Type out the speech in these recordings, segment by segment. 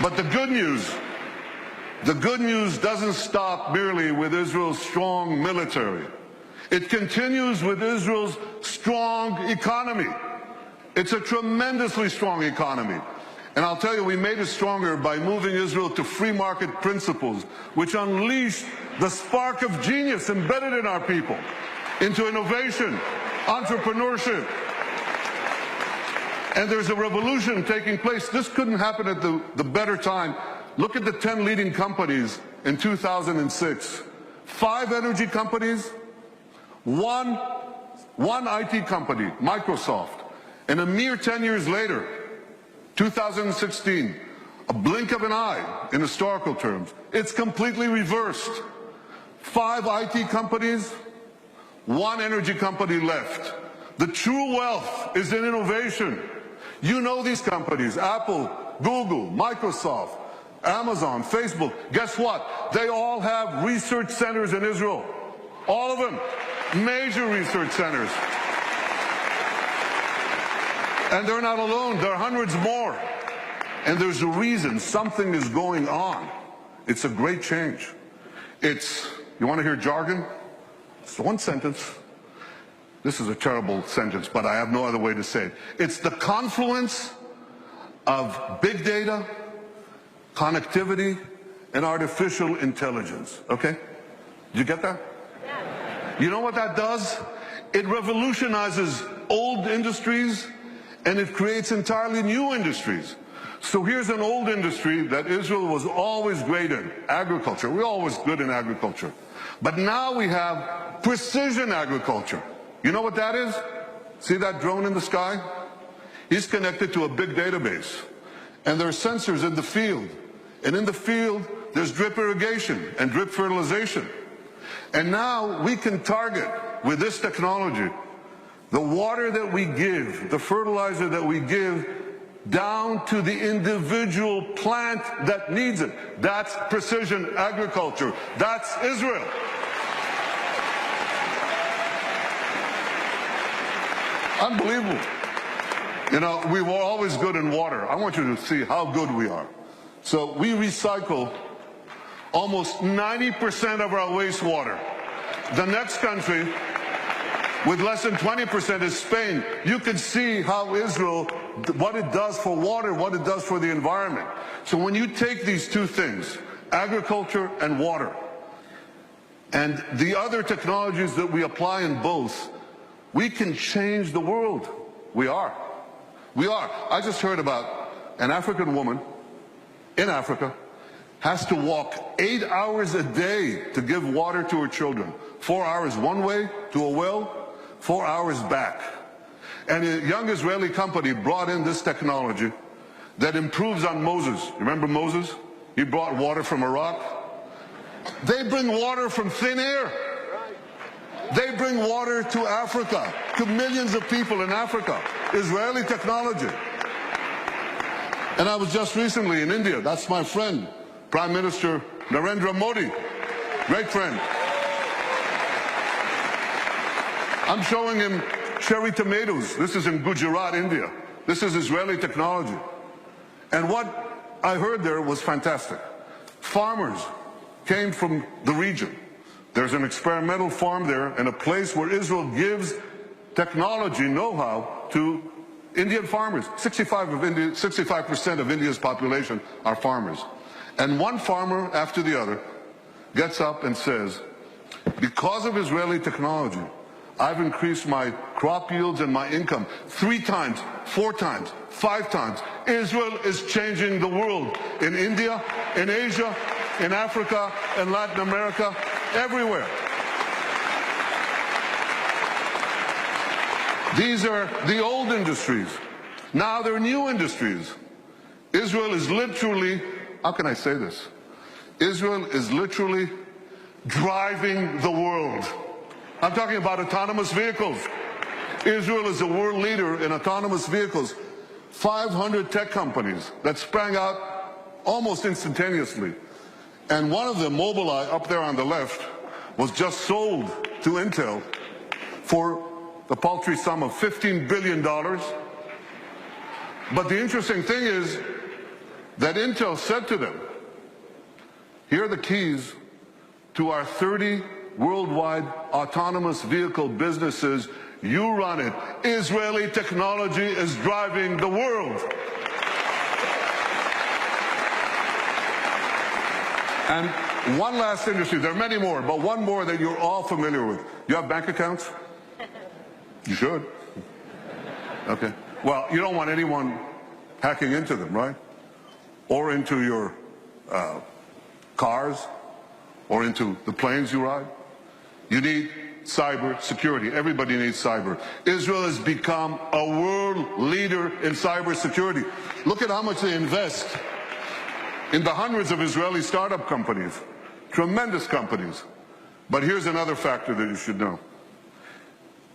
But the good news doesn't stop merely with Israel's strong military. It continues with Israel's strong economy. It's a tremendously strong economy. And I'll tell you, we made it stronger by moving Israel to free market principles, which unleashed the spark of genius embedded in our people into innovation, entrepreneurship. And there's a revolution taking place. This couldn't happen at the better time. Look at the 10 leading companies in 2006. 5 energy companies, one IT company, Microsoft. And a mere 10 years later, 2016, a blink of an eye in historical terms, it's completely reversed. 5 IT companies, 1 energy company left. The true wealth is in innovation. You know these companies, Apple, Google, Microsoft, Amazon, Facebook. Guess what? They all have research centers in Israel. All of them. Major research centers. And they're not alone. There are hundreds more. And there's a reason. Something is going on. It's a great change. You want to hear jargon? It's one sentence. This is a terrible sentence, but I have no other way to say it. It's the confluence of big data, connectivity, and artificial intelligence. Okay? Did you get that? Yeah. You know what that does? It revolutionizes old industries and it creates entirely new industries. So here's an old industry that Israel was always great in, agriculture. We're always good in agriculture. But now we have precision agriculture. You know what that is? See that drone in the sky? He's connected to a big database. And there are sensors in the field. And in the field, there's drip irrigation and drip fertilization. And now we can target, with this technology, the water that we give, the fertilizer that we give, down to the individual plant that needs it. That's precision agriculture. That's Israel. Unbelievable. You know, we were always good in water. I want you to see how good we are. So we recycle almost 90% of our wastewater. The next country with less than 20% is Spain. You can see how Israel, what it does for water, what it does for the environment. So when you take these two things, agriculture and water, and the other technologies that we apply in both, we can change the world. We are. We are. I just heard about an African woman in Africa has to walk 8 hours a day to give water to her children. 4 hours one way to a well, 4 hours back. And a young Israeli company brought in this technology that improves on Moses. Remember Moses? He brought water from Iraq. They bring water from thin air. They bring water to Africa, to millions of people in Africa. Israeli technology. And I was just recently in India. That's my friend, Prime Minister Narendra Modi. Great friend. I'm showing him cherry tomatoes. This is in Gujarat, India. This is Israeli technology. And what I heard there was fantastic. Farmers came from the region. There's an experimental farm there and a place where Israel gives technology know-how to Indian farmers. 65% of India's population are farmers. And one farmer after the other gets up and says, because of Israeli technology, I've increased my crop yields and my income 3 times, 4 times, 5 times. Israel is changing the world in India, in Asia, in Africa, in Latin America, everywhere. These are the old industries. Now they're new industries. Israel is literally, how can I say this? Israel is literally driving the world. I'm talking about autonomous vehicles. Israel is a world leader in autonomous vehicles. 500 tech companies that sprang out almost instantaneously. And one of them, Mobileye, up there on the left, was just sold to Intel for the paltry sum of $15 billion. But the interesting thing is, that Intel said to them, here are the keys to our 30 worldwide autonomous vehicle businesses. You run it. Israeli technology is driving the world. And one last industry, there are many more, but one more that you're all familiar with. You have bank accounts? You should. Okay. Well, you don't want anyone hacking into them, right? Or into your cars, or into the planes you ride. You need cyber security. Everybody needs cyber. Israel has become a world leader in cyber security. Look at how much they invest in the hundreds of Israeli startup companies, tremendous companies. But here's another factor that you should know.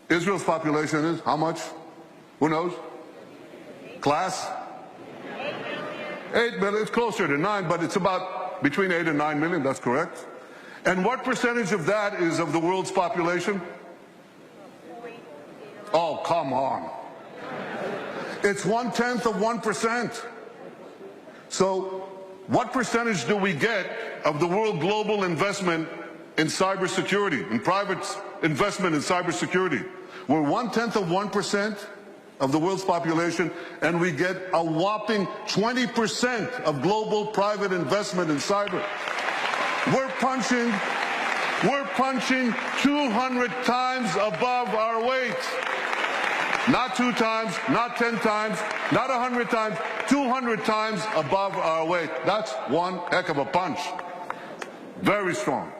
Israel's population is how much? Who knows? Class? 8 million. It's closer to 9, but it's about between 8 and 9 million. That's correct. And what percentage of that is of the world's population? Oh, come on. It's 1/10 of 1%. So what percentage do we get of the world global investment in cybersecurity, in private investment in cybersecurity? We're 1/10 of 1% of the world's population, and we get a whopping 20% of global private investment in cyber. We're punching 200 times above our weight. Not 2 times, not 10 times, not 100 times, 200 times above our weight. That's one heck of a punch. Very strong.